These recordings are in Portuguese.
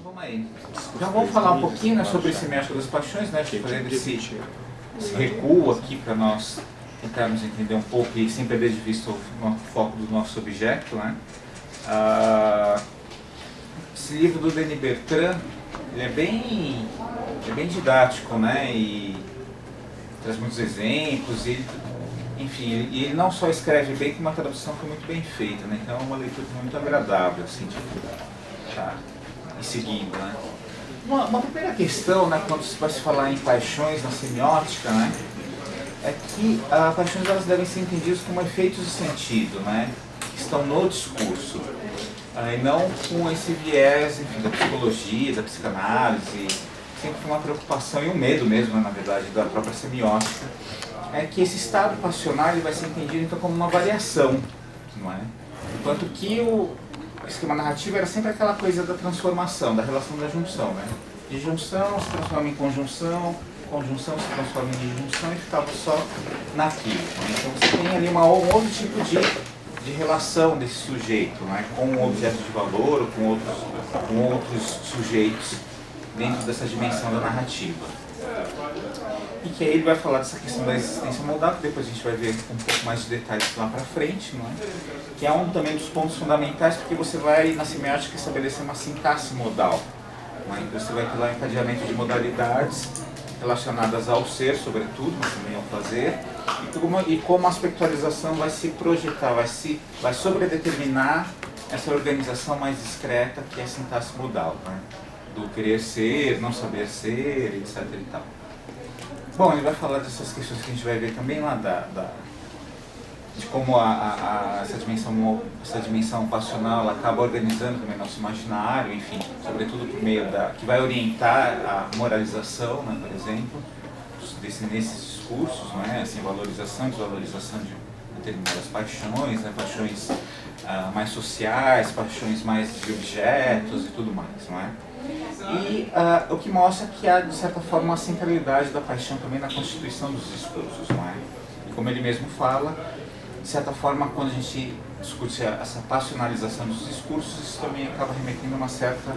vamos aí. Então vamos falar um pouquinho, né, sobre esse semiótica das paixões, né, fazendo esse recuo aqui para nós tentarmos entender um pouco e sem perder de vista o foco do nosso objeto, né. Esse livro do Denis Bertrand, ele é bem didático, né, e traz muitos exemplos, e enfim, ele não só escreve bem, como a tradução foi muito bem feita, né, então é uma leitura muito agradável, assim, de estar seguindo, né. Uma primeira questão, né, quando vai se falar em paixões na semiótica, né, é que as paixões elas devem ser entendidas como efeitos de sentido, né, que estão no discurso, e não com esse viés, enfim, da psicologia, da psicanálise. Sempre foi uma preocupação e um medo mesmo, né, na verdade, da própria semiótica, é que esse estado passional ele vai ser entendido então como uma variação, não é? Enquanto que o esquema narrativo era sempre aquela coisa da transformação, da relação da junção, né? Disjunção se transforma em conjunção, conjunção se transforma em disjunção e ficava só naquilo, né? Então você tem ali um outro tipo de relação desse sujeito, né? Com um objeto de valor ou com outros sujeitos dentro dessa dimensão da narrativa. E que aí ele vai falar dessa questão da existência modal, que depois a gente vai ver com um pouco mais de detalhes lá para frente, não é? Que é um também dos pontos fundamentais, porque você vai, na semiótica, estabelecer uma sintaxe modal. Não é? Então você vai ter lá um encadeamento de modalidades relacionadas ao ser, sobretudo, mas também ao fazer, e como a aspectualização vai se projetar, vai sobredeterminar essa organização mais discreta que é a sintaxe modal, né? Do querer ser, não saber ser, etc. e tal. Bom, ele vai falar dessas questões que a gente vai ver também lá de como essa dimensão passional ela acaba organizando também nosso imaginário, enfim, sobretudo por meio que vai orientar a moralização, né, por exemplo, nesses discursos, né, assim, valorização e desvalorização de determinadas paixões, né, paixões mais sociais, paixões mais de objetos e tudo mais, não é? E o que mostra que há, de certa forma, uma centralidade da paixão também na constituição dos discursos, não é? E como ele mesmo fala, de certa forma, quando a gente discute essa passionalização dos discursos, isso também acaba remetendo a uma certa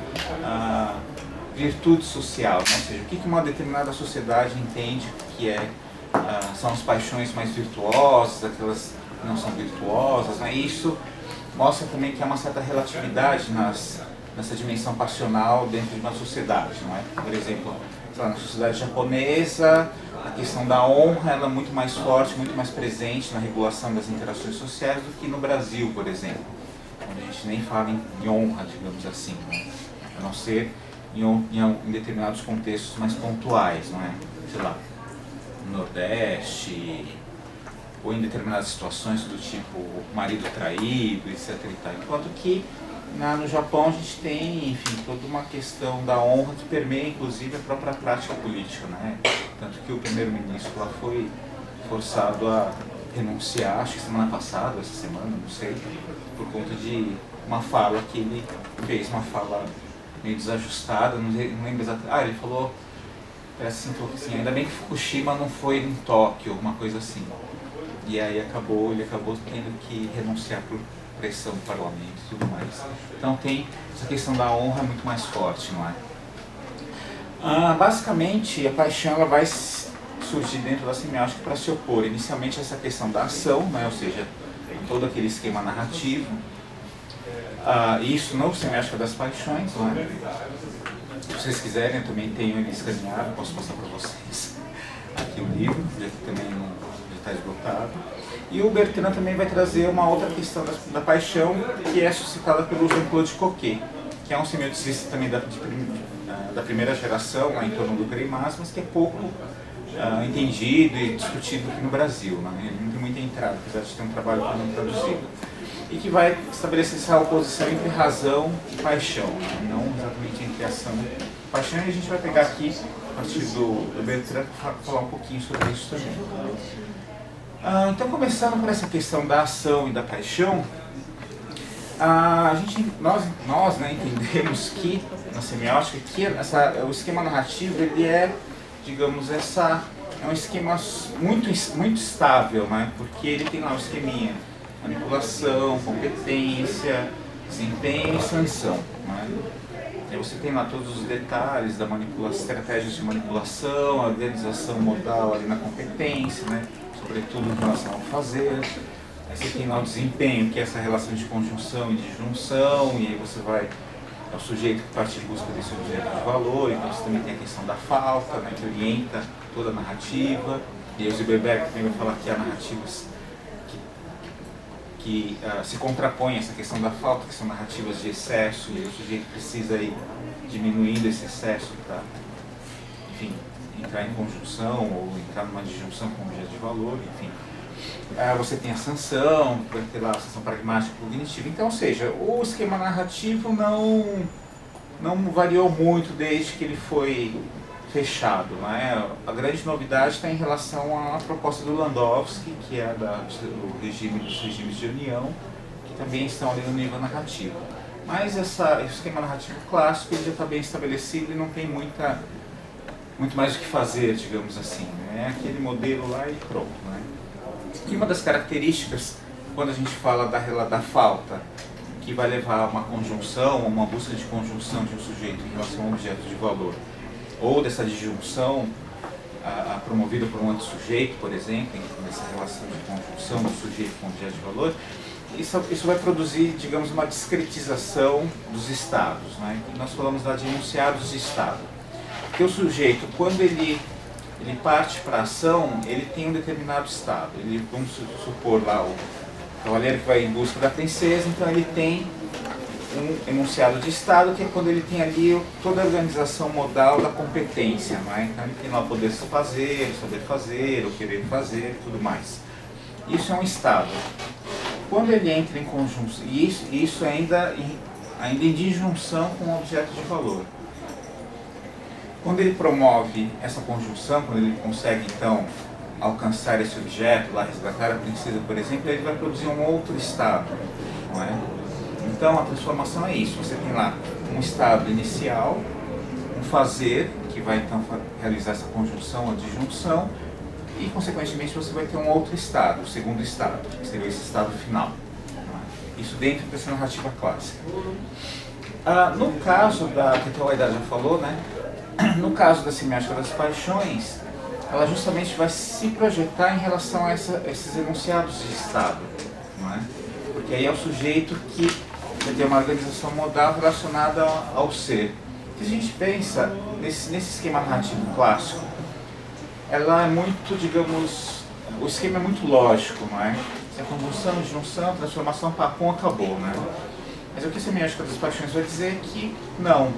virtude social, né? Ou seja, o que uma determinada sociedade entende que são as paixões mais virtuosas, aquelas que não são virtuosas, né? E isso mostra também que há uma certa relatividade nessa dimensão passional dentro de uma sociedade, não é? Por exemplo, na sociedade japonesa, a questão da honra ela é muito mais forte, muito mais presente na regulação das interações sociais do que no Brasil, por exemplo, onde a gente nem fala em honra, digamos assim, né? A não ser em determinados contextos mais pontuais, não é? Sei lá, no Nordeste, ou em determinadas situações do tipo marido traído, etc. e tal. Enquanto que no Japão a gente tem, enfim, toda uma questão da honra que permeia, inclusive, a própria prática política, né? Tanto que o primeiro-ministro lá foi forçado a renunciar, acho que semana passada, essa semana, não sei, por conta de uma fala que ele fez, uma fala meio desajustada, não lembro exatamente. Ele falou, parece assim, ainda bem que Fukushima não foi em Tóquio, uma coisa assim. E aí ele acabou tendo que renunciar por pressão do parlamento e tudo mais. Então tem essa questão da honra muito mais forte, não é? Basicamente, a paixão ela vai surgir dentro da semiótica para se opor inicialmente a essa questão da ação, né? Ou seja, todo aquele esquema narrativo. Isso não semiótica das paixões, não é? Se vocês quiserem, eu também tenho ele escaneado, posso passar para vocês aqui o livro, já que também não está esgotado. E o Bertrand também vai trazer uma outra questão da paixão, que é suscitada pelo Jean-Claude Coquet, que é um semioticista também da primeira geração, lá em torno do Greimas, mas que é pouco entendido e discutido aqui no Brasil, né? Ele não tem muita entrada, apesar de ter um trabalho não traduzido. E que vai estabelecer essa oposição entre razão e paixão, né? Não exatamente entre ação e paixão, e a gente vai pegar aqui, a partir do Bertrand, para falar um pouquinho sobre isso também. Então, começando por essa questão da ação e da paixão, nós né, entendemos que, na semiótica, que o esquema narrativo ele é, digamos, é um esquema muito estável, né, porque ele tem lá o esqueminha manipulação, competência, desempenho e sanção, né? Aí você tem lá todos os detalhes da manipulação, estratégias de manipulação, a organização modal ali na competência, né? Sobretudo em relação ao fazer. Aí você tem lá o desempenho, que é essa relação de conjunção e de junção, e aí você vai, é o sujeito que parte em busca desse objeto de valor, então você também tem a questão da falta, né, que orienta toda a narrativa, e aí o Zilberberg também vai falar que há narrativas que se contrapõem a essa questão da falta, que são narrativas de excesso, e aí o sujeito precisa ir diminuindo esse excesso para, enfim, entrar em conjunção ou entrar numa disjunção com o objeto de valor, enfim. Você tem a sanção, vai ter lá a sanção pragmática e cognitiva. Então, ou seja, o esquema narrativo não variou muito desde que ele foi fechado, né? A grande novidade está em relação à proposta do Landowski, que é do regime dos regimes de união, que também estão ali no nível narrativo. Mas esse esquema narrativo clássico ele já está bem estabelecido e não tem muito mais o que fazer, digamos assim. É aquele modelo lá e pronto, né? E uma das características, quando a gente fala da falta, que vai levar a uma conjunção, uma busca de conjunção de um sujeito em relação a um objeto de valor, ou dessa disjunção promovida por um antissujeito, por exemplo, nessa relação de conjunção do sujeito com o objeto de valor, isso vai produzir, digamos, uma discretização dos estados, né? Nós falamos lá de enunciados de estado. Porque o sujeito, quando ele parte para a ação, ele tem um determinado estado. Vamos supor lá o cavaleiro que vai em busca da princesa, então ele tem um enunciado de estado, que é quando ele tem ali toda a organização modal da competência, não é? Então ele tem lá o poder fazer, o saber fazer, o querer fazer e tudo mais. Isso é um estado. Quando ele entra em conjunção, e isso ainda em disjunção com o objeto de valor. Quando ele promove essa conjunção, quando ele consegue então alcançar esse objeto, lá resgatar a princesa, por exemplo, ele vai produzir um outro estado, não é? Então a transformação é isso, você tem lá um estado inicial, um fazer, que vai então realizar essa conjunção, a disjunção, e consequentemente você vai ter um outro estado, o segundo estado, que seria esse estado final. Isso dentro dessa narrativa clássica. No caso que a Waida já falou, né? No caso da semiótica das paixões, ela justamente vai se projetar em relação a esses enunciados de estado, não é? Porque aí é o sujeito que vai ter uma organização modal relacionada ao ser. Se a gente pensa nesse esquema narrativo clássico, ela é muito, digamos, o esquema é muito lógico, não é? Se a conjunção, disjunção, transformação, papum, acabou, né? Mas o que a semiótica das paixões vai dizer é que não.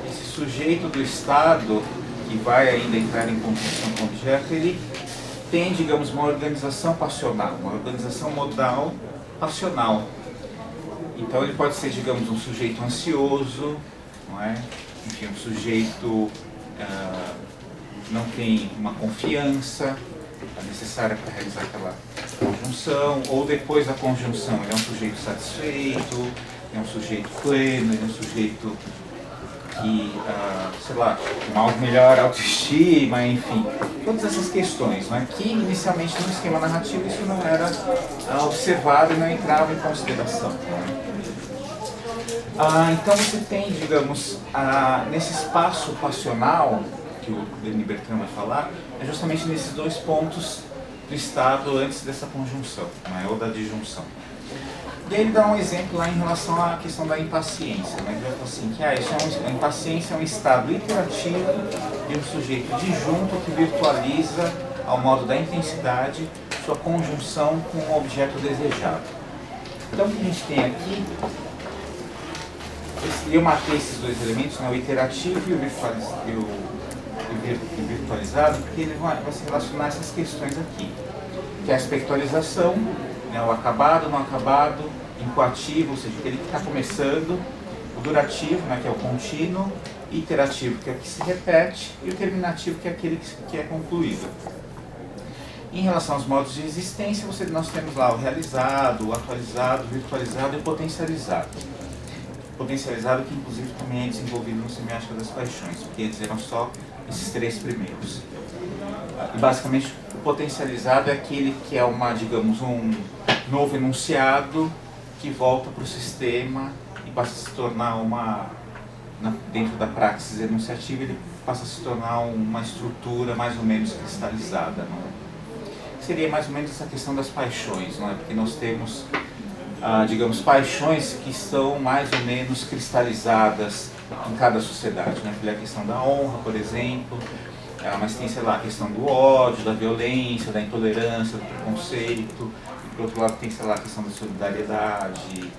Esse sujeito do estado, que vai ainda entrar em conjunção com o objeto, ele tem, digamos, uma organização passional, uma organização modal passional. Então ele pode ser, digamos, um sujeito ansioso, não é? Enfim, um sujeito não tem uma confiança necessária para realizar aquela conjunção, ou depois da conjunção ele é um sujeito satisfeito, é um sujeito pleno, é um sujeito que, sei lá, com algo melhor autoestima, enfim, todas essas questões, né, que inicialmente no esquema narrativo isso não era observado e não entrava em consideração. Então você tem, digamos, nesse espaço passional, que o Denis Bertrand vai falar, é justamente nesses dois pontos do estado antes dessa conjunção, né, ou da disjunção. E aí ele dá um exemplo lá em relação à questão da impaciência, né? Ele vai falar assim, que a impaciência é um estado iterativo de um sujeito disjunto que virtualiza, ao modo da intensidade, sua conjunção com o objeto desejado. Então o que a gente tem aqui, eu marquei esses dois elementos, né? O iterativo e o virtualizado, porque ele vai se relacionar a essas questões aqui, que é a aspectualização, né, o acabado, não acabado, incoativo, ou seja, aquele que está começando, o durativo, né, que é o contínuo, iterativo, que é o que se repete, e o terminativo, que é aquele que é concluído. Em relação aos modos de existência, nós temos lá o realizado, o atualizado, o virtualizado e o potencializado. Potencializado que inclusive também é desenvolvido no Semiótica das Paixões, porque eles eram só esses três primeiros. E basicamente o potencializado é aquele que é digamos, um novo enunciado que volta para o sistema e passa a se tornar uma dentro da praxis enunciativa, ele passa a se tornar uma estrutura mais ou menos cristalizada. Não é? Seria mais ou menos essa questão das paixões, não é? Porque nós temos, digamos, paixões que são mais ou menos cristalizadas em cada sociedade, né? A questão da honra, por exemplo, mas tem, sei lá, a questão do ódio, da violência, da intolerância, do preconceito, e por outro lado tem, sei lá, a questão da solidariedade,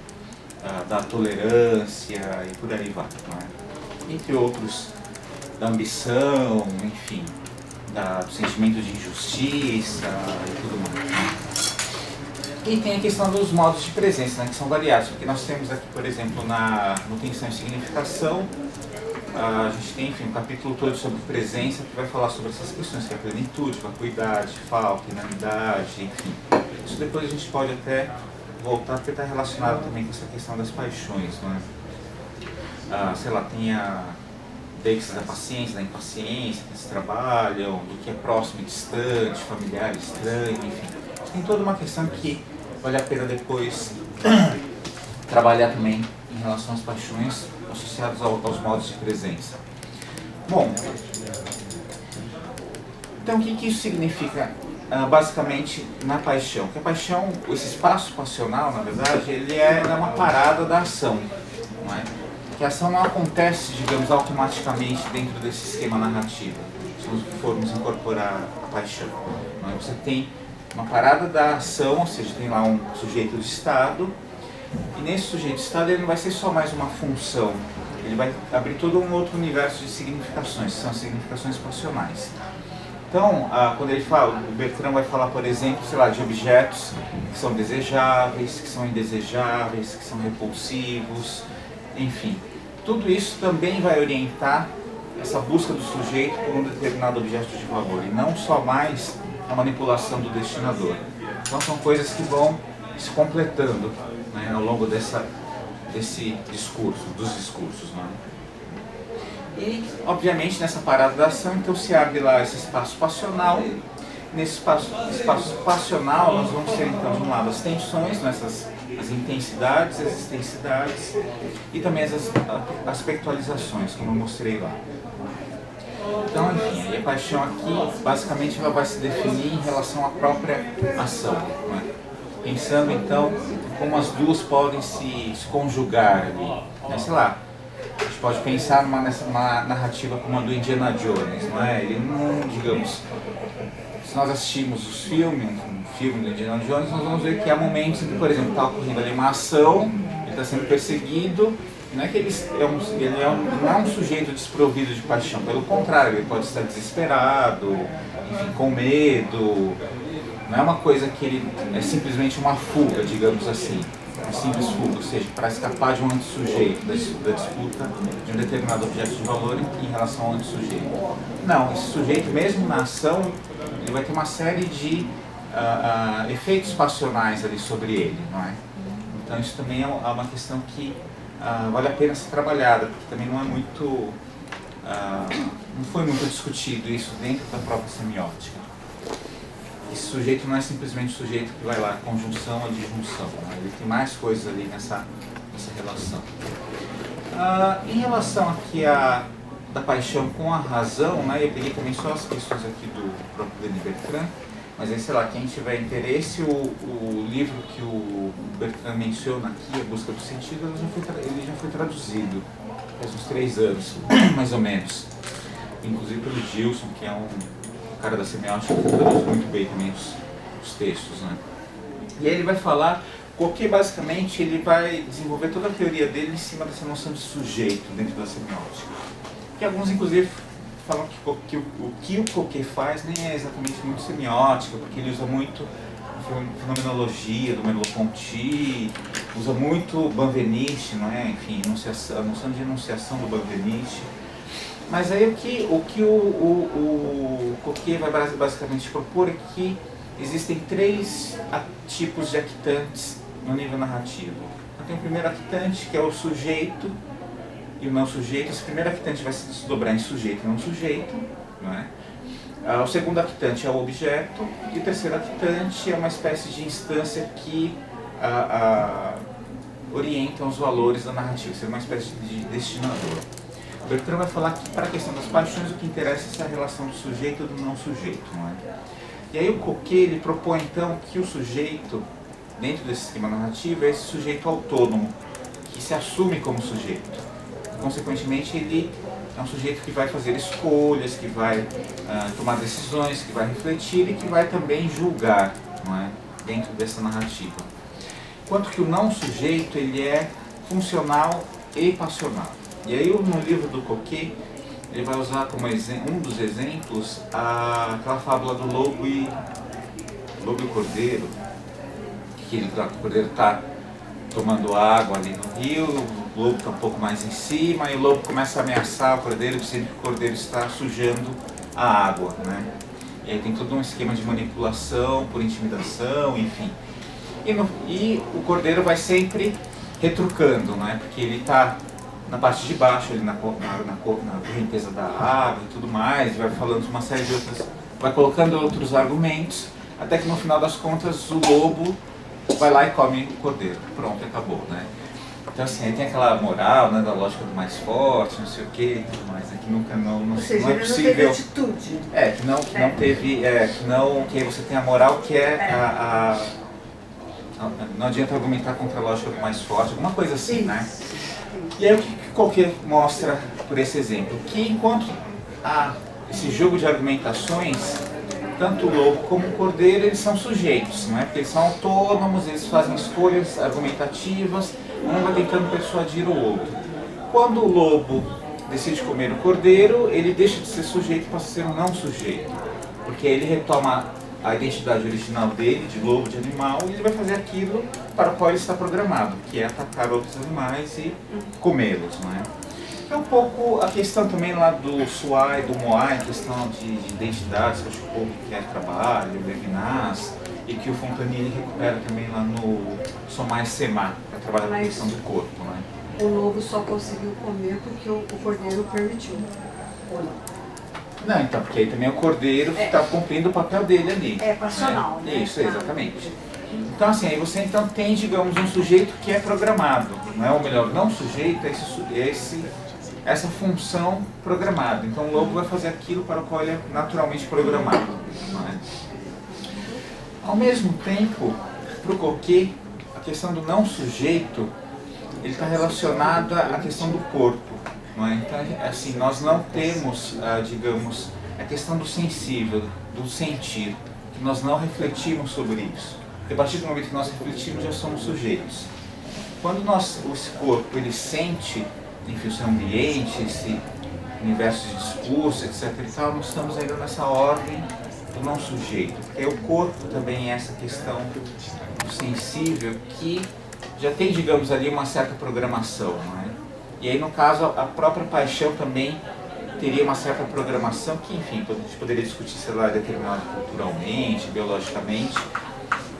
da tolerância e por aí vai, não é? Entre outros, da ambição, enfim, do sentimento de injustiça e tudo mais, né? E tem a questão dos modos de presença, né, que são variados, porque nós temos aqui, por exemplo, no Tensão e Significação, a gente tem, enfim, um capítulo todo sobre presença, que vai falar sobre essas questões, que é a plenitude, vacuidade, falta, inanidade, enfim. Isso depois a gente pode até voltar, porque está relacionado também com essa questão das paixões, não é? Sei lá, tem a deixa da paciência, da impaciência, que se trabalham, do que é próximo e distante, familiar e estranho, enfim. Tem toda uma questão que vale a pena depois trabalhar também em relação às paixões associadas aos modos de presença. Bom, então o que isso significa basicamente na paixão? Que a paixão, esse espaço passional, na verdade, ele é uma parada da ação, não é? Que a ação não acontece, digamos, automaticamente dentro desse esquema narrativo, se nós formos incorporar a paixão, não é? Você tem uma parada da ação, ou seja, tem lá um sujeito de Estado, e nesse sujeito de Estado ele não vai ser só mais uma função, ele vai abrir todo um outro universo de significações, que são as significações passionais. Então, quando ele fala, o Bertrand vai falar, por exemplo, sei lá, de objetos que são desejáveis, que são indesejáveis, que são repulsivos, enfim. Tudo isso também vai orientar essa busca do sujeito por um determinado objeto de valor, e não só mais a manipulação do destinador. Então são coisas que vão se completando, né, ao longo desse discurso, dos discursos, né? E, obviamente, nessa parada da ação, então se abre lá esse espaço passional. Nesse espaço passional, nós vamos ter, então, de um lado, as tensões, né, as intensidades, as extensidades, e também as aspectualizações, como eu mostrei lá. Então, enfim, a paixão aqui, basicamente, ela vai se definir em relação à própria ação, né? Pensando, então, como as duas podem se conjugar ali, né? Sei lá, a gente pode pensar numa narrativa como a do Indiana Jones, não é? Ele não, digamos, se nós assistimos os filmes, um filme do Indiana Jones, nós vamos ver que há momentos em que, por exemplo, está ocorrendo ali uma ação, ele está sendo perseguido, não é que ele não é um sujeito desprovido de paixão, pelo contrário, ele pode estar desesperado, enfim, com medo, não é uma coisa que ele é simplesmente uma fuga, digamos assim, uma simples fuga, ou seja, para escapar de um antisujeito, da disputa de um determinado objeto de valor em relação ao antisujeito. Não, esse sujeito, mesmo na ação, ele vai ter uma série de efeitos passionais ali sobre ele, não é? Então isso também é uma questão que vale a pena ser trabalhada, porque também não é muito, não foi muito discutido isso dentro da própria semiótica. Esse sujeito não é simplesmente o sujeito que vai lá, conjunção ou disjunção, né? Ele tem mais coisas ali nessa relação. Em relação aqui da paixão com a razão, né, eu peguei também só as questões aqui do próprio Denis Bertrand, mas aí, sei lá, quem tiver interesse, o livro que o Bertrand menciona aqui, A Busca do Sentido, ele já foi traduzido faz uns 3 anos, mais ou menos, inclusive pelo Gilson, que é um cara da semiótica, que traduz muito bem também os textos, né? E aí ele vai falar, porque basicamente ele vai desenvolver toda a teoria dele em cima dessa noção de sujeito dentro da semiótica. Que alguns, inclusive, falam que o que o Coquet faz nem é exatamente muito semiótica, porque ele usa muito a fenomenologia do Merleau-Ponty, usa muito Benveniste, não é? Enfim, a noção de enunciação do Benveniste. Mas aí o que o Coquet vai basicamente propor é que existem 3 tipos de actantes no nível narrativo. Então, tem o primeiro actante, que é o sujeito e o não sujeito. Esse primeiro actante vai se desdobrar em sujeito e não sujeito, não é? O segundo actante é o objeto, e o terceiro actante é uma espécie de instância que orienta os valores da narrativa, seria uma espécie de destinador. Bertrand vai falar que para a questão das paixões o que interessa é essa relação do sujeito e do não sujeito, não é? E aí o Coquet ele propõe então que o sujeito, dentro desse esquema narrativo, é esse sujeito autônomo, que se assume como sujeito. Consequentemente, ele é um sujeito que vai fazer escolhas, que vai tomar decisões, que vai refletir e que vai também julgar, não é? Dentro dessa narrativa. Enquanto que o não sujeito ele é funcional e passional. E aí no livro do Coquet, ele vai usar como um dos exemplos aquela fábula do lobo e o cordeiro, que o cordeiro está tomando água ali no rio, o lobo está um pouco mais em cima e o lobo começa a ameaçar o cordeiro, dizendo que o cordeiro está sujando a água, né? E aí tem todo um esquema de manipulação por intimidação, enfim. E o cordeiro vai sempre retrucando, né? Porque ele está na parte de baixo, ali na correnteza da água e tudo mais, e vai falando uma série de outras, vai colocando outros argumentos, até que no final das contas o lobo vai lá e come o cordeiro. Pronto, acabou, né? Então assim, aí tem aquela moral, né, da lógica do mais forte, não sei o que e tudo mais, né, que nunca Ou seja, não é ele possível. não teve atitude. Que aí você tem a moral que não adianta argumentar contra a lógica do mais forte, alguma coisa assim, né? E aí o que Coquet mostra por esse exemplo? Que enquanto há esse jogo de argumentações, tanto o lobo como o cordeiro, eles são sujeitos, não é? Porque eles são autônomos, eles fazem escolhas argumentativas, um vai tentando persuadir o outro. Quando o lobo decide comer o cordeiro, ele deixa de ser sujeito para ser um não sujeito, porque ele retoma a identidade original dele, de lobo, de animal, e ele vai fazer aquilo para o qual ele está programado, que é atacar outros animais e comê-los, não é? É um pouco a questão também lá do Suai, do Moai, a questão de identidades, que acho que o povo quer trabalho, o Levinas, e que o Fontanier recupera também lá no Somar Semar, para trabalhar com a questão do corpo, né? O lobo só conseguiu comer porque o cordeiro permitiu, ou não? Não, então, porque aí também é o cordeiro que está cumprindo o papel dele ali. É passional, né? Isso, exatamente. Então assim, aí você então tem, digamos, um sujeito que é programado, não é? Ou melhor, não sujeito, essa função programada. Então o lobo vai fazer aquilo para o qual ele é naturalmente programado, não é? Ao mesmo tempo, para o Coquet, a questão do não sujeito, ele está relacionada à questão do corpo. Não é? Então, assim, nós não temos, digamos, a questão do sensível, do sentir, que nós não refletimos sobre isso. Porque a partir do momento que nós refletimos, já somos sujeitos. Quando esse corpo ele sente, enfim, o seu ambiente, esse universo de discurso, etc. e tal, nós estamos ainda nessa ordem do não sujeito. Porque o corpo também é essa questão do sensível que já tem, digamos, ali uma certa programação, não é? E aí, no caso, a própria paixão também teria uma certa programação que, enfim, a gente poderia discutir se ela é determinada culturalmente, biologicamente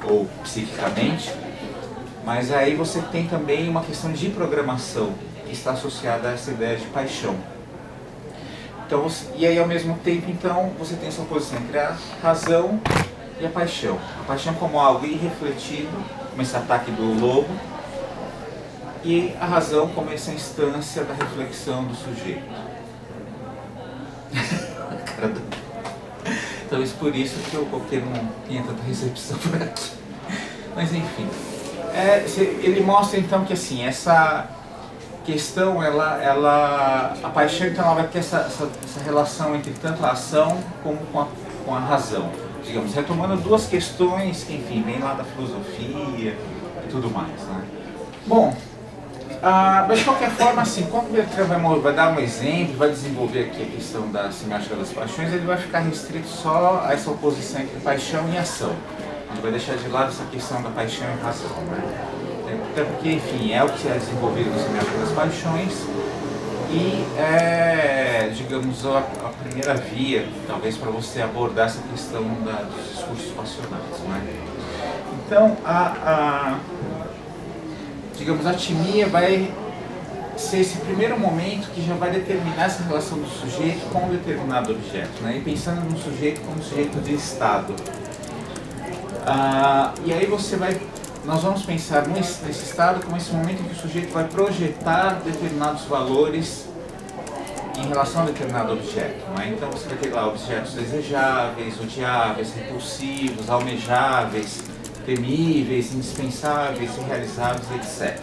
ou psiquicamente, mas aí você tem também uma questão de programação que está associada a essa ideia de paixão. Então, e aí, ao mesmo tempo, então, você tem essa oposição entre a razão e a paixão. A paixão como algo irrefletido, como esse ataque do lobo, e a razão como essa instância da reflexão do sujeito. Talvez por isso que o Coquet não tenha tanta recepção por aqui. Mas enfim, ele mostra então que assim, essa questão, a paixão então ela vai ter essa relação entre tanto a ação como com a razão. Digamos, retomando duas questões que, enfim, vêm lá da filosofia e tudo mais, né? Bom, mas de qualquer forma, assim, quando o Bertrand vai dar um exemplo, vai desenvolver aqui a questão da semiótica das paixões, ele vai ficar restrito só a essa oposição entre paixão e ação. Ele vai deixar de lado essa questão da paixão e razão, né? Até porque, enfim, é o que é desenvolvido na semiótica das paixões e é, digamos, a primeira via, talvez, para você abordar essa questão dos discursos passionais, né? Então, digamos, a atimia vai ser esse primeiro momento que já vai determinar essa relação do sujeito com um determinado objeto, né? E pensando no sujeito como sujeito de estado. E aí nós vamos pensar nesse estado como esse momento em que o sujeito vai projetar determinados valores em relação a determinado objeto. Não é? Então você vai ter lá objetos desejáveis, odiáveis, repulsivos, almejáveis, temíveis, indispensáveis, irrealizáveis, etc.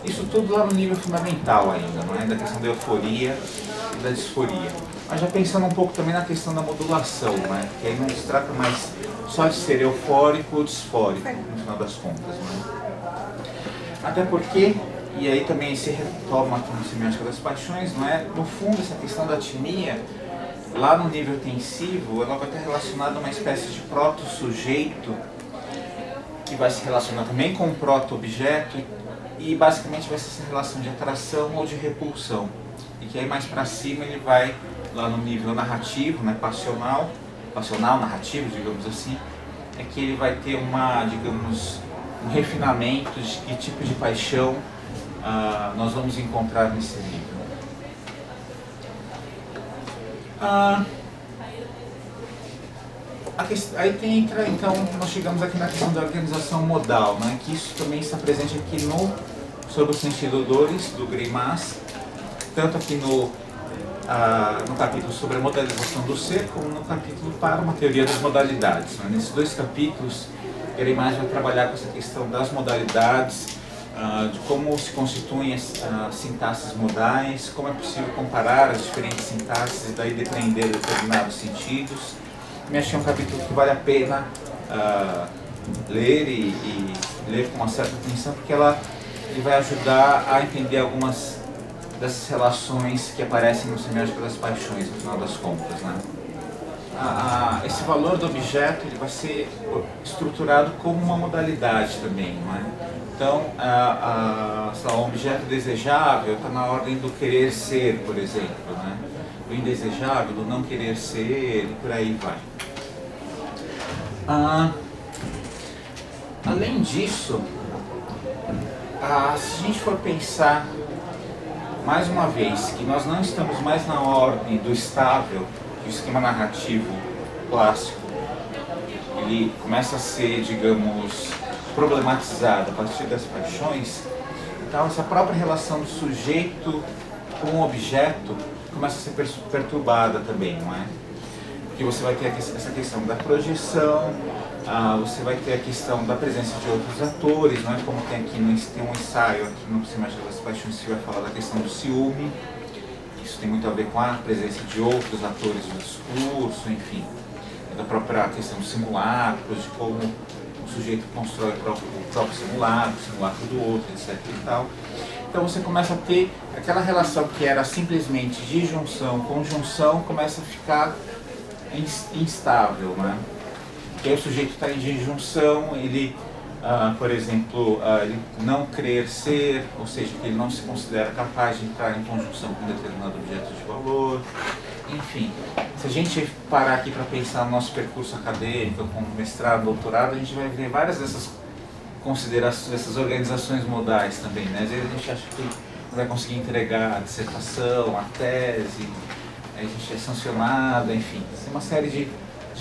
Isso tudo lá no nível fundamental ainda, não é? Da questão da euforia e da disforia. Mas já pensando um pouco também na questão da modulação, né? Que aí não se trata mais só de ser eufórico ou disfórico, no final das contas. Não é? Até porque, e aí também se retoma aqui no Semiótica das Paixões, não é? No fundo, essa questão da atimia, lá no nível tensivo, ela vai estar relacionada a uma espécie de proto-sujeito que vai se relacionar também com o proto-objeto e basicamente vai ser essa relação de atração ou de repulsão. E que aí mais para cima ele vai lá no nível narrativo, né, passional, narrativo, digamos assim, é que ele vai ter digamos, um refinamento de que tipo de paixão nós vamos encontrar nesse livro. Aí entra, então, nós chegamos aqui na questão da organização modal, né, que isso também está presente aqui sobre o sentido dores, do Greimas, tanto aqui no capítulo sobre a modalização do ser, como no capítulo para uma teoria das modalidades. Né? Nesses dois capítulos, Greimas vai trabalhar com essa questão das modalidades, de como se constituem as sintaxes modais, como é possível comparar as diferentes sintaxes e daí depreender determinados sentidos. Me achei um capítulo que vale a pena ler e ler com uma certa atenção, porque ele vai ajudar a entender algumas dessas relações que aparecem no Semiótica das Paixões, no final das contas. Né? Esse valor do objeto ele vai ser estruturado como uma modalidade também. Não é? Então, um objeto desejável está na ordem do querer ser, por exemplo, né? Do indesejável, do não querer ser, e por aí vai. Além disso, se a gente for pensar mais uma vez que nós não estamos mais na ordem do estável, que o esquema narrativo clássico ele começa a ser, digamos, problematizado a partir das paixões, então essa própria relação do sujeito com o objeto começa a ser perturbada também, não é? Porque você vai ter essa questão da projeção, você vai ter a questão da presença de outros atores, não é? Como tem aqui tem um ensaio aqui no Semiótica das Paixões que vai falar da questão do ciúme. Isso tem muito a ver com a presença de outros atores no discurso, enfim, da própria questão dos simulacros, de como o sujeito constrói o próprio simulacro, o simulacro do outro, etc. e tal. Então você começa a ter aquela relação que era simplesmente disjunção, conjunção, começa a ficar instável, né? Porque aí o sujeito está em disjunção, ele, por exemplo, ele não querer ser, ou seja, que ele não se considera capaz de entrar em conjunção com determinado objeto de valor. Enfim, se a gente parar aqui para pensar no nosso percurso acadêmico, como mestrado, doutorado, a gente vai ver várias dessas considerações, dessas organizações modais também, né? Às vezes a gente acha que não vai conseguir entregar a dissertação, a tese, a gente é sancionado, enfim. Tem uma série de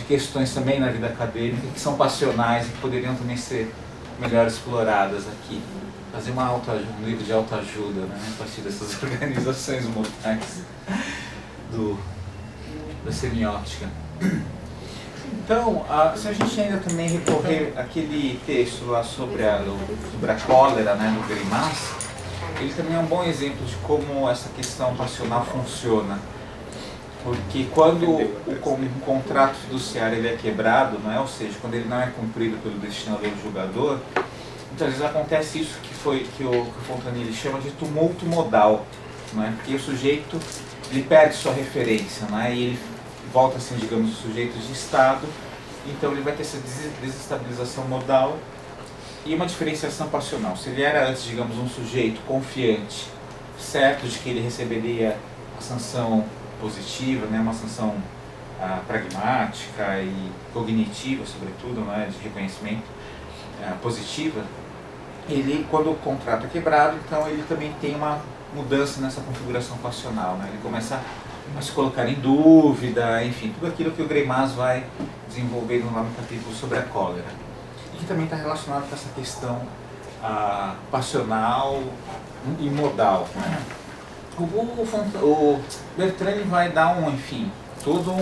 questões também na vida acadêmica que são passionais e que poderiam também ser melhor exploradas aqui. Fazer um livro de autoajuda, né? A partir dessas organizações modais da semiótica. Então, se a gente ainda também recorrer àquele texto lá sobre a cólera, né, do Greimas, ele também é um bom exemplo de como essa questão passional funciona. Porque quando o contrato fiduciário ele é quebrado, não é? Ou seja, quando ele não é cumprido pelo destinador do julgador, então às vezes acontece isso que o Fontanilli chama de tumulto modal, não é? Porque o sujeito ele perde sua referência, não é? E ele volta assim, digamos, o sujeito de estado, então ele vai ter essa desestabilização modal e uma diferenciação passional. Se ele era antes, digamos, um sujeito confiante, certo de que ele receberia a sanção positiva, né, uma sanção pragmática e cognitiva, sobretudo, né, de reconhecimento positiva, ele, quando o contrato é quebrado, então ele também tem uma mudança nessa configuração passional, né, ele começa a se colocar em dúvida, enfim, tudo aquilo que o Greimas vai desenvolvendo lá no capítulo sobre a cólera. E que também está relacionado com essa questão passional e modal. o Bertrand ele vai dar enfim, todo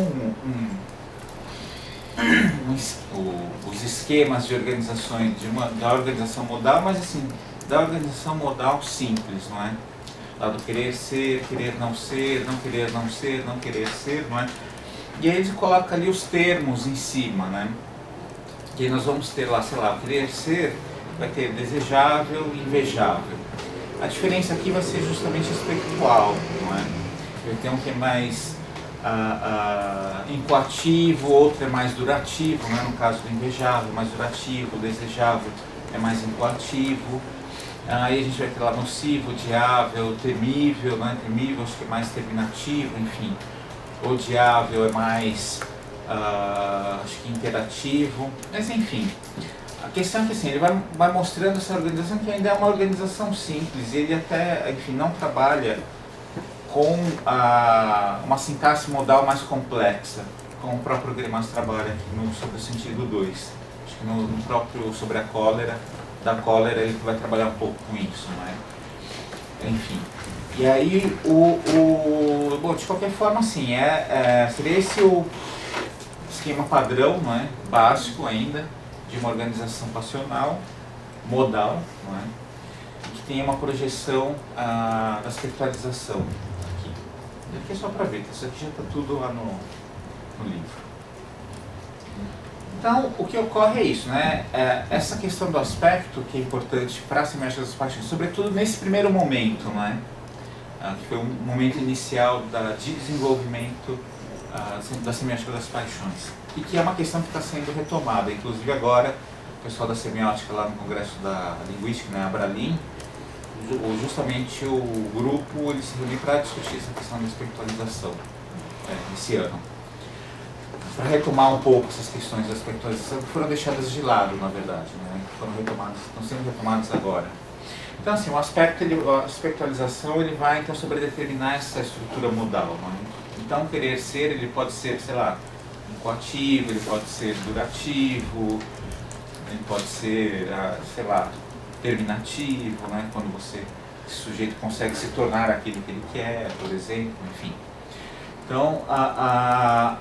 os esquemas de organizações, da organização modal, mas assim, da organização modal simples, não é? Lá do querer ser, querer não ser, não querer não ser, não querer ser, não é? E aí ele coloca ali os termos em cima, né? Que aí nós vamos ter lá, sei lá, o querer ser vai ter desejável e invejável. A diferença aqui vai ser justamente espiritual, não é? Tem um que é mais incoativo, outro é mais durativo, né? No caso do invejável, mais durativo, o desejável é mais incoativo. Aí a gente vai ter lá nocivo, odiável, temível, né? Temível acho que é mais terminativo, enfim. Odiável é mais, acho que imperativo, mas enfim. A questão é que assim, ele vai mostrando essa organização que ainda é uma organização simples, ele até, enfim, não trabalha com uma sintaxe modal mais complexa, como o próprio Greimas trabalha aqui sobre o sentido 2. Acho que no próprio sobre a cólera, da cólera ele vai trabalhar um pouco com isso, não é? Enfim. E aí, bom, de qualquer forma, assim, seria esse o esquema padrão, não é? Básico ainda, de uma organização passional, modal, não é? Que tem uma projeção da aspectualização aqui. Aqui é só para ver, isso aqui já está tudo lá no livro. Então, o que ocorre é isso, né? Essa questão do aspecto, que é importante para a semiótica das paixões, sobretudo nesse primeiro momento, não é? Que foi um momento inicial de desenvolvimento da semiótica das paixões. E que é uma questão que está sendo retomada. Inclusive agora, o pessoal da semiótica lá no Congresso da Linguística, né, Abralin, justamente o grupo ele se reuniu para discutir essa questão da espiritualização esse ano. Para retomar um pouco essas questões da espiritualização que foram deixadas de lado, na verdade, né, estão sendo retomadas agora. Então, assim, a espiritualização ele vai então sobredeterminar essa estrutura modal. Não é? Então, querer ser, ele pode ser, sei lá, incoativo, ele pode ser durativo, ele pode ser, sei lá, terminativo, né? Quando esse sujeito consegue se tornar aquilo que ele quer, por exemplo, enfim. Então,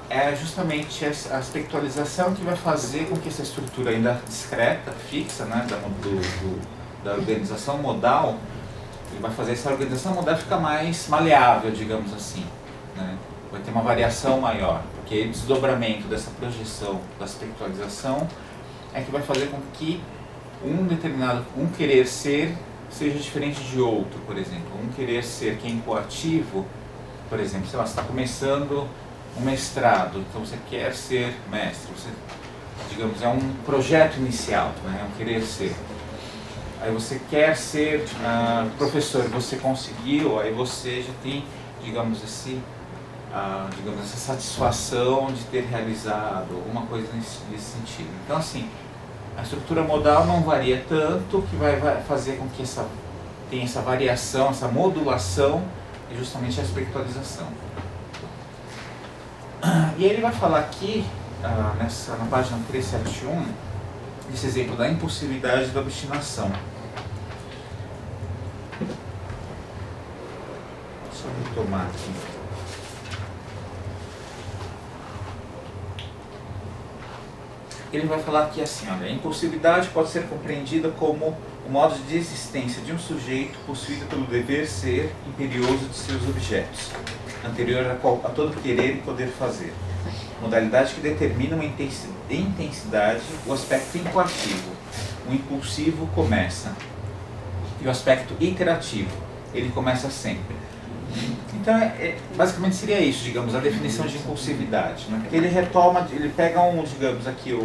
é justamente a aspectualização que vai fazer com que essa estrutura ainda discreta, fixa, né, da organização modal, ele vai fazer essa organização modal ficar mais maleável, digamos assim, né? Vai ter uma variação maior, porque o desdobramento dessa projeção da aspectualização é que vai fazer com que um querer ser seja diferente de outro, por exemplo. Um querer ser que é incoativo, por exemplo, sei lá, você está começando um mestrado, então você quer ser mestre, você, digamos, é um projeto inicial, né? É um querer ser. Aí você quer ser professor, você conseguiu, aí você já tem, digamos, essa satisfação de ter realizado alguma coisa nesse sentido. Então, assim, a estrutura modal não varia tanto, que vai fazer com que tenha essa variação, essa modulação, e justamente a espiritualização. E ele vai falar aqui, na página 371, esse exemplo da impulsividade da obstinação. Deixa eu retomar aqui. Ele vai falar aqui assim, olha, a impulsividade pode ser compreendida como o modo de existência de um sujeito possuído pelo dever ser imperioso de seus objetos, anterior a todo querer e poder fazer. Modalidade que determina uma intensidade, o aspecto incoativo. O impulsivo começa. E o aspecto iterativo, ele começa sempre. Então, basicamente seria isso, digamos, a definição de impulsividade, né? Porque ele ele pega digamos aqui,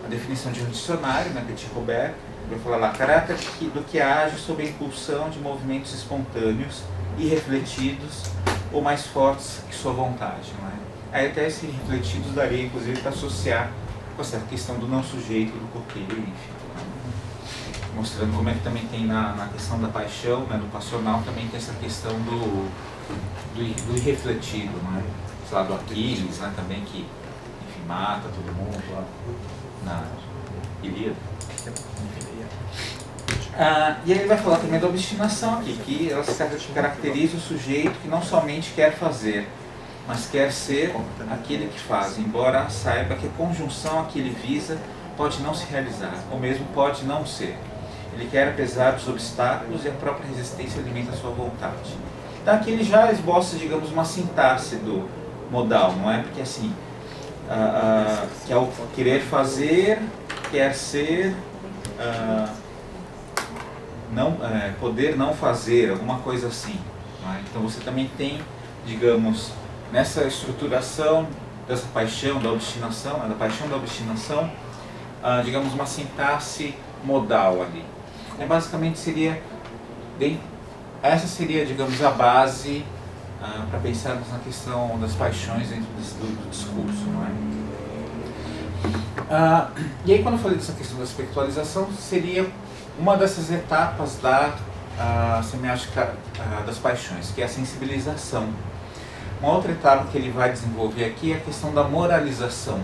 a definição de um dicionário, né, Petit Robert, vai falar lá, caráter do que age sob a impulsão de movimentos espontâneos, irrefletidos ou mais fortes que sua vontade, não é? Aí até esse refletidos daria, inclusive, para associar com essa questão do não sujeito, do coqueiro, enfim. Mostrando como é que também tem na questão da paixão, né, do passional, também tem essa questão do irrefletido, não é? Sei lá, do Aquiles, né, também que, enfim, mata todo mundo lá na Ilíada. E aí ele vai falar também da obstinação aqui, que ela caracteriza o sujeito que não somente quer fazer, mas quer ser aquele que faz, embora saiba que a conjunção a que ele visa pode não se realizar, ou mesmo pode não ser. Ele quer apesar dos obstáculos e a própria resistência alimenta a sua vontade. Então aqui ele já esboça, digamos, uma sintaxe do modal, não é? Porque assim, que é o querer fazer, quer ser, poder não fazer, alguma coisa assim. Não é? Então você também tem, digamos, nessa estruturação dessa paixão, da obstinação, da paixão da obstinação, digamos, uma sintaxe modal ali. Basicamente essa seria, digamos, a base para pensarmos na questão das paixões dentro do discurso, não é? E aí quando eu falei dessa questão da espiritualização, seria uma dessas etapas da semiótica das paixões, que é a sensibilização. Uma outra etapa que ele vai desenvolver aqui é a questão da moralização,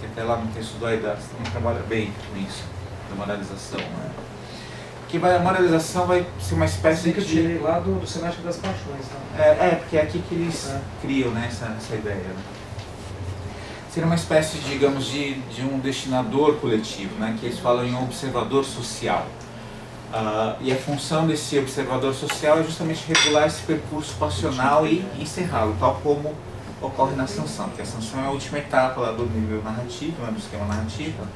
que até lá no texto do Aidas também trabalha bem com isso, da moralização, né? Que a moralização vai ser uma espécie que eu tirei lá do Semiótica das Paixões. Tá? Porque é aqui que eles criam, né, essa ideia. Né? Seria uma espécie, digamos, de um destinador coletivo, né, que eles falam em um observador social. E a função desse observador social é justamente regular esse percurso passional e encerrá-lo, tal como ocorre na sanção, que a sanção é a última etapa lá do nível narrativo, né, do esquema narrativo,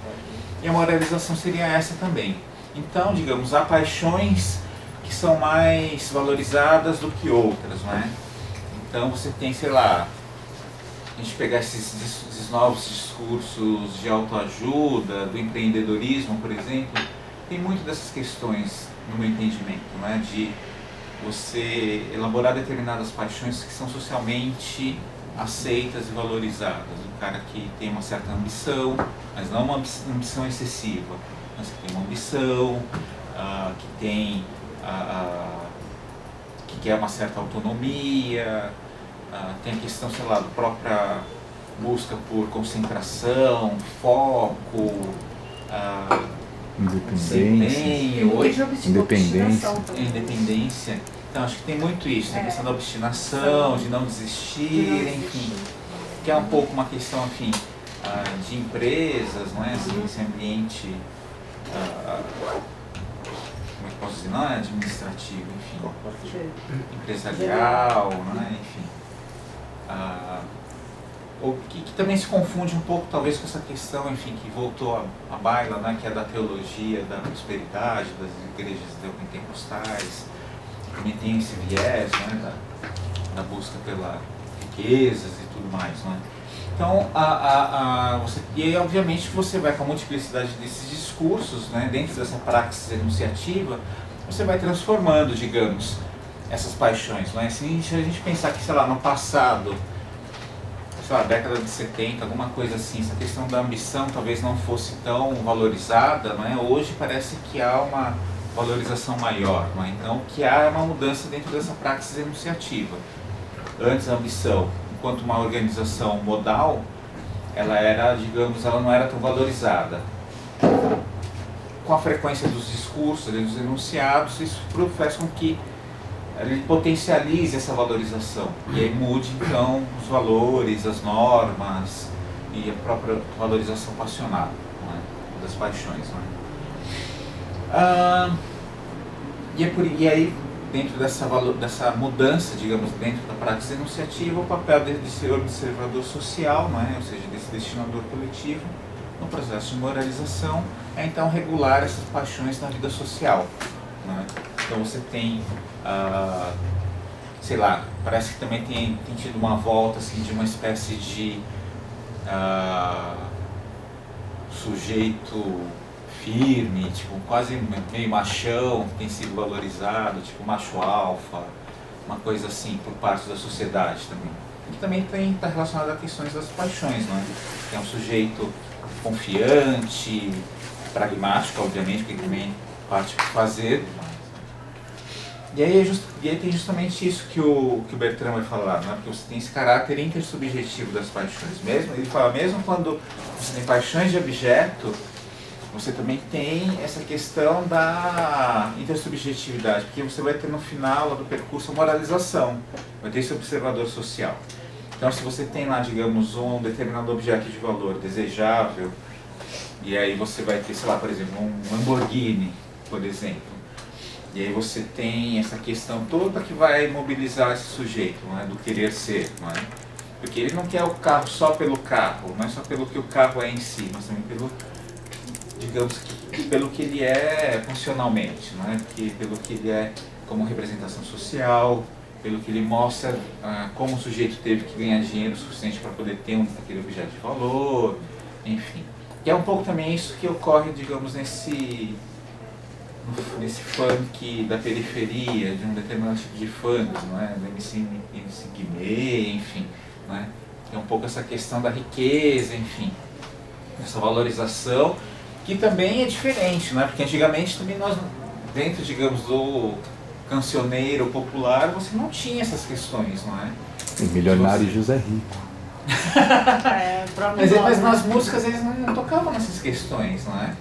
e a moralização seria essa também. Então, digamos, há paixões que são mais valorizadas do que outras, não é? Então você tem, sei lá, a gente pegar esses novos discursos de autoajuda, do empreendedorismo, por exemplo, tem muito dessas questões no meu entendimento, não é? De você elaborar determinadas paixões que são socialmente aceitas e valorizadas. O cara que tem uma certa ambição, mas não uma ambição excessiva, mas que tem uma ambição, que tem que quer uma certa autonomia, tem a questão, sei lá, da própria busca por concentração, foco, independência. Então acho que tem muito isso, a questão da obstinação, de não desistir, enfim, que é um pouco uma questão, enfim, de empresas, não é? Assim, esse ambiente, como é que posso dizer, não é administrativo, enfim, empresarial, não é? Enfim, que também se confunde um pouco talvez com essa questão, enfim, que voltou à baila, né? Que é da teologia, da prosperidade, das igrejas neopentecostais, também tem esse viés, né? Da busca pela riquezas e tudo mais, não é? Então, e aí, obviamente, você vai com a multiplicidade desses discursos, né, dentro dessa praxis enunciativa, você vai transformando, digamos, essas paixões. Não é? Se a gente pensar que, sei lá, no passado, sei lá, década de 70, alguma coisa assim, essa questão da ambição talvez não fosse tão valorizada, não é? Hoje parece que há uma valorização maior, não é? Então, que há uma mudança dentro dessa praxis enunciativa. Antes a ambição, enquanto uma organização modal, ela era, digamos, ela não era tão valorizada. Com a frequência dos discursos, dos enunciados, isso faz com que ele potencialize essa valorização e aí mude então os valores, as normas e a própria valorização passional, não é? Das paixões. Não é? E aí, dentro dessa mudança, digamos, dentro da prática enunciativa, o papel desse observador social, não é? Ou seja, desse destinador coletivo, no processo de moralização, é então regular essas paixões na vida social. Não é? Então você tem, sei lá, parece que também tem tido uma volta assim, de uma espécie de sujeito firme, tipo, quase meio machão, que tem sido valorizado, tipo macho alfa, uma coisa assim, por parte da sociedade também. E também está relacionado a questões das paixões, não é? É um sujeito confiante, pragmático, obviamente, porque também parte por fazer. E aí tem justamente isso que o Bertrand vai falar, né? Porque você tem esse caráter intersubjetivo das paixões. Ele fala, mesmo quando você tem paixões de objeto, você também tem essa questão da intersubjetividade, porque você vai ter no final lá do percurso a moralização, vai ter esse observador social. Então, se você tem lá, digamos, um determinado objeto de valor desejável, e aí você vai ter, sei lá, por exemplo, um Lamborghini, por exemplo, e aí você tem essa questão toda que vai mobilizar esse sujeito, não é? Do querer ser, não é? Porque ele não quer o carro só pelo carro, não é só pelo que o carro é em si, mas também pelo, digamos, pelo que ele é funcionalmente, não é? Pelo que ele é como representação social, pelo que ele mostra como o sujeito teve que ganhar dinheiro suficiente para poder ter aquele objeto de valor, enfim. E é um pouco também isso que ocorre, digamos, nesse funk da periferia, de um determinado tipo de funk, não é? Do MC Guimê, enfim, não é? É um pouco essa questão da riqueza, enfim, essa valorização, que também é diferente, não é? Porque antigamente também nós, dentro, digamos, do cancioneiro popular, você não tinha essas questões, não é? Tem Milionário José Rico. Mas nas músicas eles não tocavam nessas questões, não é?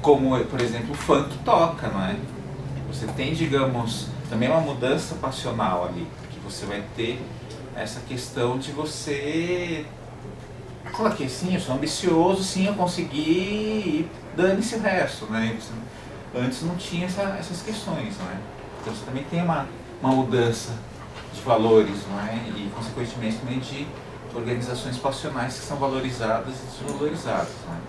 Como, por exemplo, o funk toca, não é? Você tem, digamos, também uma mudança passional ali, que você vai ter essa questão de você falar que sim, eu sou ambicioso, sim, eu consegui e dane-se o resto, né? Antes não tinha essas questões, não é? Então você também tem uma mudança de valores, não é? E consequentemente também de organizações passionais que são valorizadas e desvalorizadas, não é?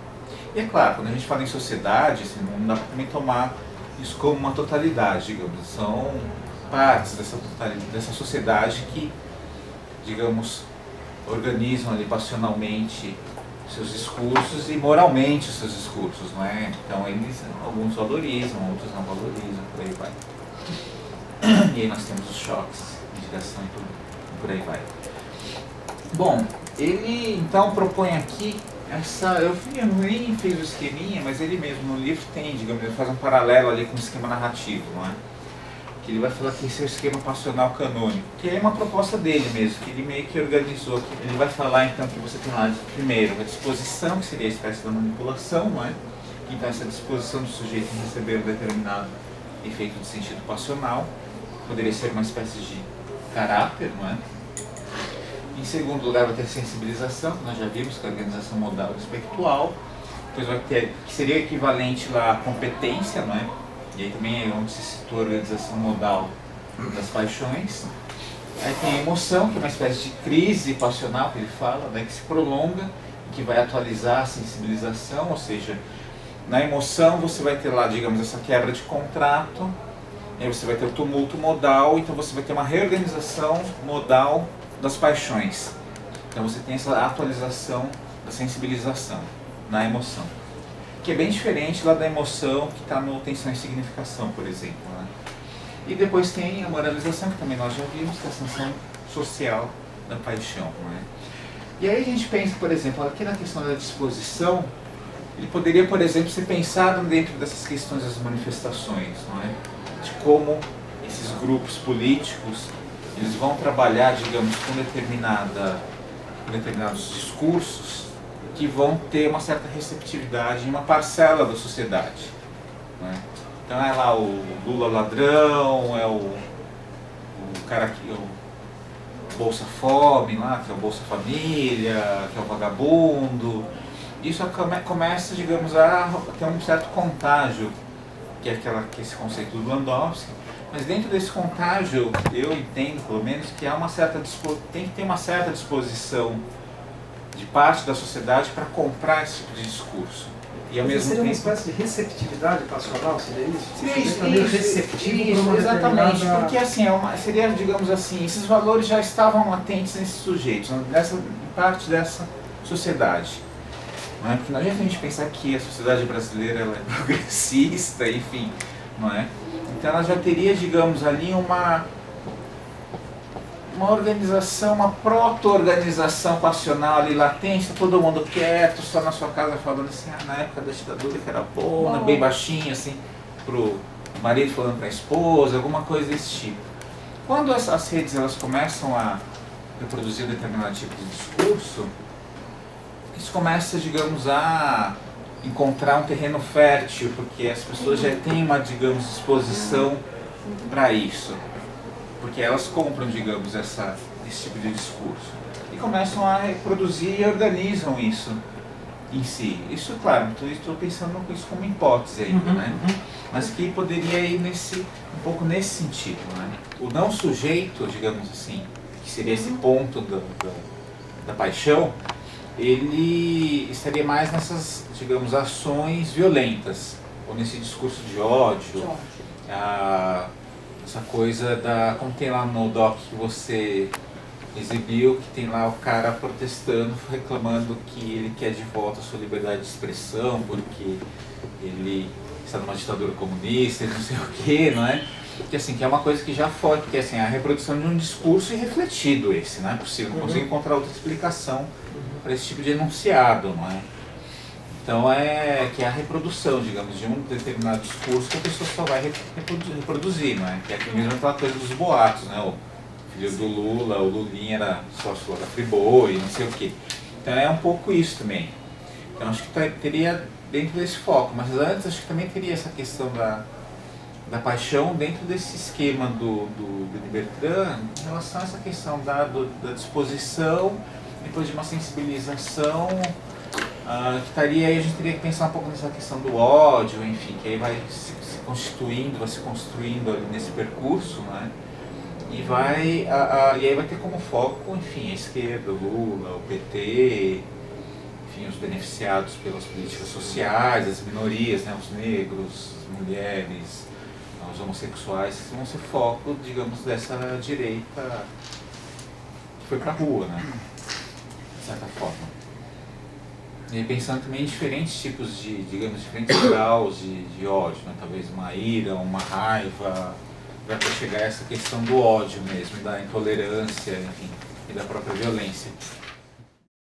E é claro, quando a gente fala em sociedade, assim, não dá para também tomar isso como uma totalidade, digamos. São partes dessa sociedade que, digamos, organizam ali passionalmente seus discursos e moralmente os seus discursos, não é? Então alguns valorizam, outros não valorizam, por aí vai. E aí nós temos os choques, indignação e por aí vai. Bom, ele então propõe aqui eu nem fiz o esqueminha, mas ele mesmo no livro tem, digamos, ele faz um paralelo ali com o esquema narrativo, não é? Que ele vai falar que esse é o esquema passional canônico, que é uma proposta dele mesmo, que ele meio que organizou. Ele vai falar então que você tem lá, primeiro, a disposição, que seria a espécie da manipulação, não é? Então essa disposição do sujeito em receber um determinado efeito de sentido passional, poderia ser uma espécie de caráter, não é? Em segundo lugar, vai ter a sensibilização, que nós já vimos, que é a organização modal e espectrual. Depois vai ter, que seria equivalente lá à competência, não é? E aí também é onde se situa a organização modal das paixões. Aí tem a emoção, que é uma espécie de crise passional, que ele fala, né, que se prolonga, que vai atualizar a sensibilização, ou seja, na emoção você vai ter lá, digamos, essa quebra de contrato, aí você vai ter o tumulto modal, então você vai ter uma reorganização modal das paixões. Então você tem essa atualização da sensibilização na emoção, que é bem diferente lá da emoção que está no tensão e significação, por exemplo, né? E depois tem a moralização, que também nós já vimos, que é a sanção social da paixão, né? E aí a gente pensa, por exemplo, aqui na questão da disposição, ele poderia, por exemplo, ser pensado dentro dessas questões das manifestações, não é? De como esses grupos políticos eles vão trabalhar, digamos, com determinados discursos que vão ter uma certa receptividade em uma parcela da sociedade, né? Então é lá o Lula ladrão, é o cara que é o Bolsa Fome lá, que é o Bolsa Família, que é o vagabundo. Isso começa, digamos, a ter um certo contágio, que é esse conceito do Landowski. Mas dentro desse contágio, eu entendo, pelo menos, que há tem que ter uma certa disposição de parte da sociedade para comprar esse tipo de discurso. E ao mesmo seria tempo... uma espécie de receptividade passional, seria isso? Seria isso, exatamente, determinada... porque assim, seria, digamos assim, esses valores já estavam latentes nesses sujeitos, em parte dessa sociedade. Não é? Porque não adianta a gente pensar que a sociedade brasileira ela é progressista, enfim, não é? Então ela já teria, digamos, ali uma organização, uma proto-organização passional ali latente, tá todo mundo quieto, só na sua casa falando assim, na época da ditadura que era boa, bem baixinho, assim, pro marido falando pra esposa, alguma coisa desse tipo. Quando as redes elas começam a reproduzir determinado tipo de discurso, isso começa, digamos, a encontrar um terreno fértil, porque as pessoas já têm uma, digamos, disposição para isso. Porque elas compram, digamos, esse tipo de discurso. E começam a reproduzir e organizam isso em si. Isso, claro, estou pensando isso como hipótese ainda, né? Mas que poderia ir um pouco nesse sentido, né? O não sujeito, digamos assim, que seria esse ponto da paixão, ele estaria mais nessas, digamos, ações violentas, ou nesse discurso de ódio, essa coisa como tem lá no doc que você exibiu, que tem lá o cara protestando, reclamando que ele quer de volta a sua liberdade de expressão, porque ele está numa ditadura comunista e não sei o que, não é? Que, assim, que é uma coisa que já foi, porque assim, a reprodução de um discurso irrefletido esse, não é possível, não consigo encontrar outra explicação para esse tipo de enunciado, não é? Então que é a reprodução, digamos, de um determinado discurso que a pessoa só vai reproduzir, não é? Que é mesmo aquela coisa dos boatos, né? O filho do Lula, o Lulinha era sócio da Friboi, não sei o quê. Então é um pouco isso também. Então acho que teria dentro desse foco, mas antes acho que também teria essa questão da paixão dentro desse esquema do Bertrand em relação a essa questão da disposição, depois de uma sensibilização, que estaria aí, a gente teria que pensar um pouco nessa questão do ódio, enfim, que aí vai se constituindo, vai se construindo ali nesse percurso, né? E aí vai ter como foco, enfim, a esquerda, o Lula, o PT, enfim, os beneficiados pelas políticas sociais, as minorias, né, os negros, as mulheres, os homossexuais, que vão ser foco, digamos, dessa direita que foi pra rua, né, de certa forma. E pensando também em diferentes tipos digamos, diferentes graus de ódio, né, talvez uma ira, uma raiva, para chegar a essa questão do ódio mesmo, da intolerância, enfim, e da própria violência.